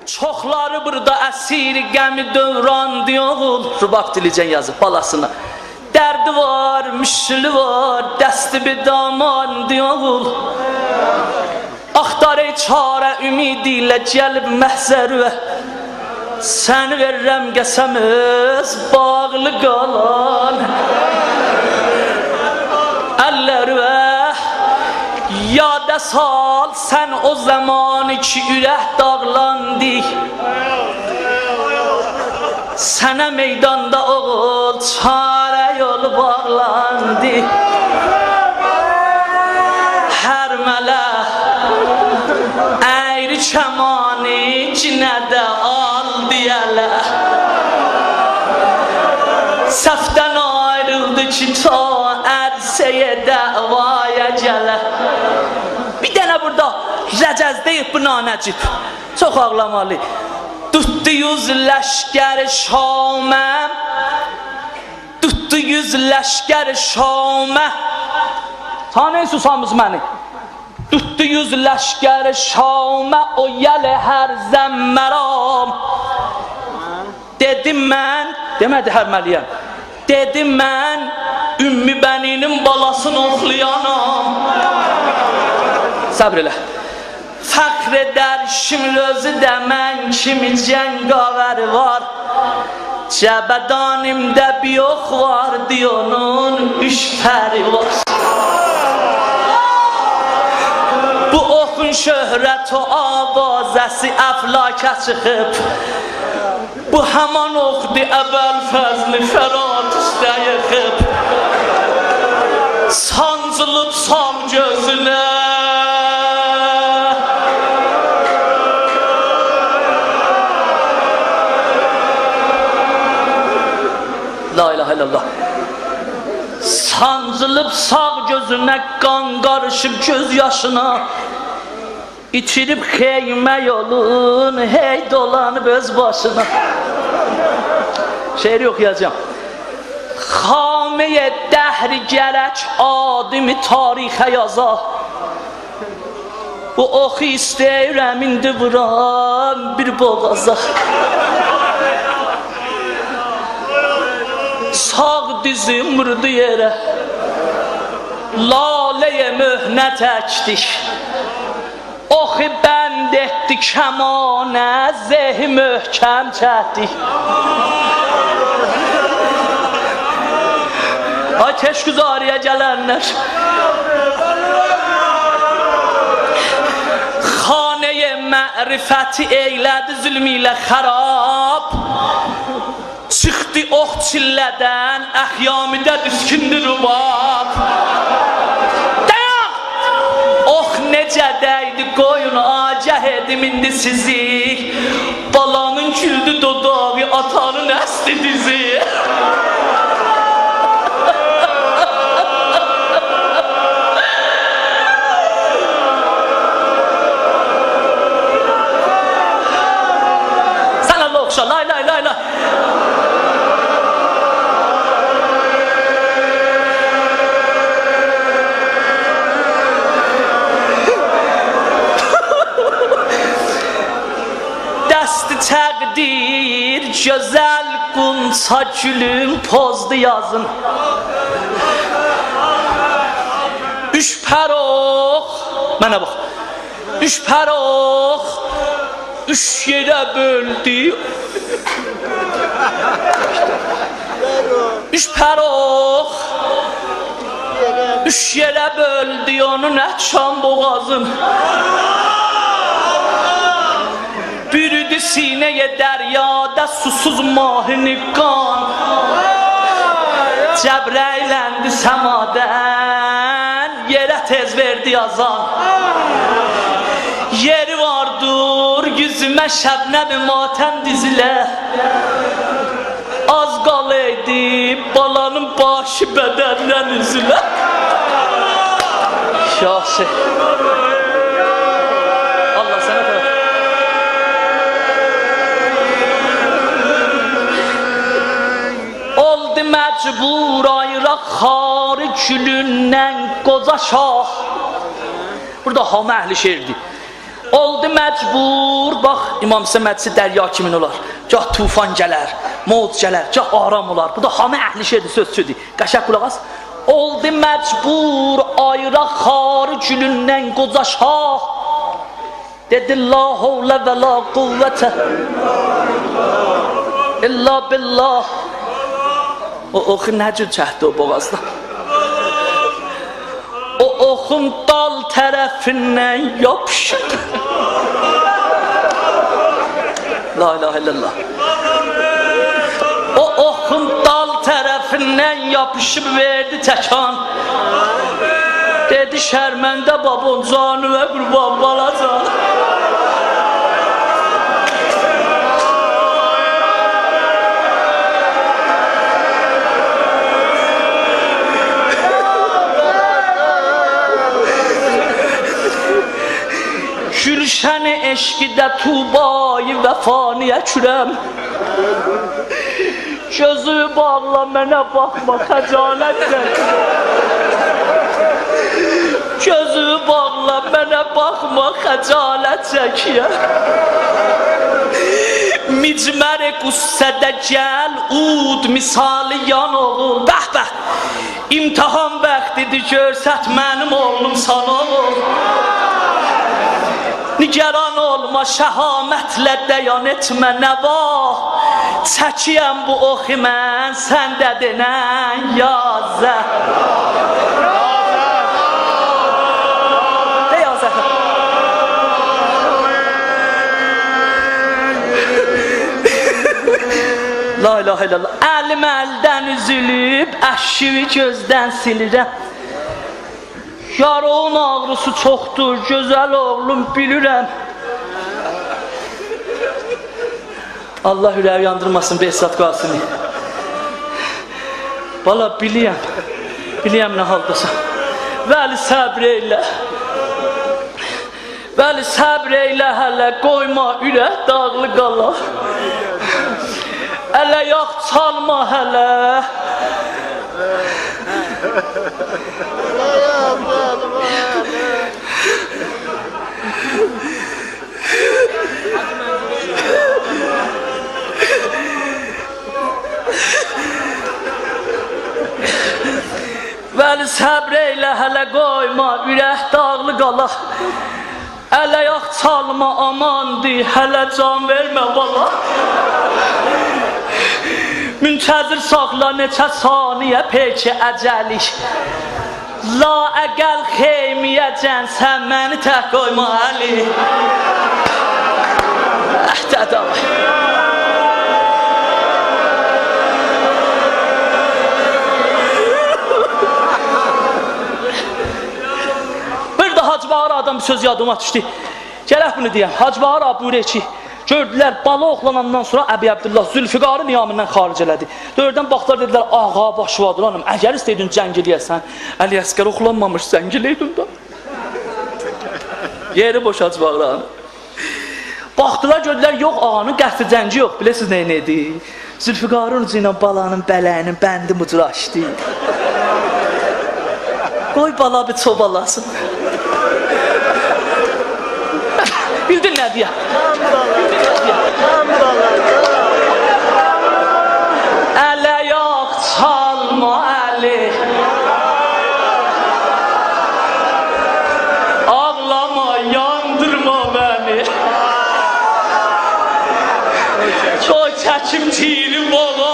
Çoxları burada əsir qəmi dövrandı oğul. Rubab dilicən yazıb balasına. Dərdi var, müşkülü var, dəsti bir damandı oğul. Axtar ey çarə ümidi ilə gəlib məhzərvə. Sən verirəm qəsəmiz bağlı qalan əllərvə. Yada sal sən o zaman ki ürək dağlandı. Sənə meydanda oğul çarə yolu bağlandı. Hər mələ əyri kəmani cinədə al deyələ. Səfdən ayrıldı ki ta ərsəyə dəvaya gələ. Bir dənə burada rəcəzdəyib bu nanəcib. Çox ağlamalı. Tutdu yüz ləşkər Şamə. Tutdu yüz ləşkər Şamə. Tanıyın susamız məni. Tutdu yüz ləşkər Şamə. O yəli hər zəmməram. Dedim mən, demədi hərməliyəm. Dedim mən Ümmü Bəninin balasını oxlayanam. Səbr elə. Fəxr edər şimdi özü də mən kimi cəngavər var. Cəbədanimdə bir ox var onun üç pəri var. Bu oxun şöhrət o avazəsi əflakə çıxıb. Bu həman oxdi əvvəl fəzli fərat üstə yıxıb. Sancılıb sağ gözünə. La ilahe illallah. Sancılıb sağ gözünə, qan qarışıb göz yaşına. İçirib xeymə yolun, hey dolanıb öz başına. Şeiri oxuyacağım. Xaməyə dəhri gərək adimi tarixə yaza. Bu oxu istəyirəm indi vuram bir boğaza. Sağ dizim vurdu yerə, laləyə möhnət əkdik. Oxu bənd etdi kəmanə, zehi möhkəm çəkdik. Ay teşgüzariyə gələnlər, xanəyə mərifəti eylədi zülmü ilə xərab. Çıxdı ox çillədən, əxyamidə düşkündü rubab. Dayan! Ox necə dəydi qoyun agəh edim indi sizi. Balanın güldü dodağı, atanın əsli dizi. Sən Allah oxşa, lay lay lay lay. Təqdir gözəl qunça gülüm pozdu yazın. Üç pərox, mənə bax. Üç pərox, üç yerə böldü. Üç pərox, üç yerə böldü onun ətşan boğazın. Bürüdü sineye deryada susuz mahini qan. Cəbrəyləndi səmadən, yerə tez verdi yazan. Yeri vardır yüzümə şəbnəmi matəm dizile. Az qalıydı balanın başı bədəndən üzülə. Şahsi Allah sənə tərəf. Məcbur ayraq xarı külündən qoca şah. Burada hamı əhli şeirdir. Oldu məcbur, bax İmam Hüseyin məclisi dərya kimin olar. Gah tufan gələr, mevc gələr, gah aram olar. Bu da hamı əhli şeydir, sözsüdür. Qəşəng qulaq as. Oldu məcbur ayraq xarı gülündən qoca şah. Dedi la havlə və la quvvətə illa billah. O oxu nə cür çəhdi o boğazda. O oxun dal tərəfindən yapışıb. La ilahe illallah. O oxun dal tərəfindən yapışıb verdi təkan. Dedi şərməndə babon canı və qurban balacan. Gülşəni eşqidə tubayı vəfaniyə kürəm. Gözü bağla mənə baxma xəcalət çəkiyəm. Gözü bağla mənə baxma xəcalət çəkiyəm. Micmər-i qüssədə gəl ud misali yan oğul. Bəh bəh, imtihan bəxtidir görsət mənim oğlum sana oğul. Nigeran olma şəhamətlə dəyan etmə nəvah. Çəkiyəm bu oxi mən səndə denən yazə. De yazə. La ilahe illallah. Əlim əldən üzülüb, əşşivi gözdən silirəm. Yarağın ağrısı çoxdur, gözəl oğlum bilirəm. Allah ürəyi yandırmasın Behzad Qasimi. Valla biliyəm nə haldasan. Vəli səbr eylə. Vəli səbr eylə hələ, qoyma ürək dağlı qala. Ələ yağ çalma hələ. Vəli səbr eylə hələ, qoyma ürək dağlı qala. Ələ yağ çalma amandır, hələ can vermə bala. Müntəzir saxla neçə saniyə peki əcəlik. La əqəl xeymiyəcən sən məni tək qoyma əli. Əhdədə vay. Bir də Hacı Bağır adam bir söz yadıma düşdü. Gələk bunu deyəm. Hacı Bağır abi buyur ki, gördülər bala oxlanandan sonra Əbi Abdullah Zülfiqarı niyamindən xaric elədi. Dördən baxdılar dedilər, ağa başvadır hanım, əgər istəydin cəng eləyəsən, Əli Əsgər oxlanmamış cəng eləydin da. Yeri boş Hacı Bağır ağanı. Baxdılar gördülər, yox ağanın qəsdi cəngi yox, biləsiniz nə idi? Zülfiqarın ucu ilə balanın bələyinin bəndi mucuraşdı. Qoy bala bir çobalasın. Bildin nə deyə? Ələ yox çalma əli. Ağlama, yandırma məni. Qoy çəkim tirim ola.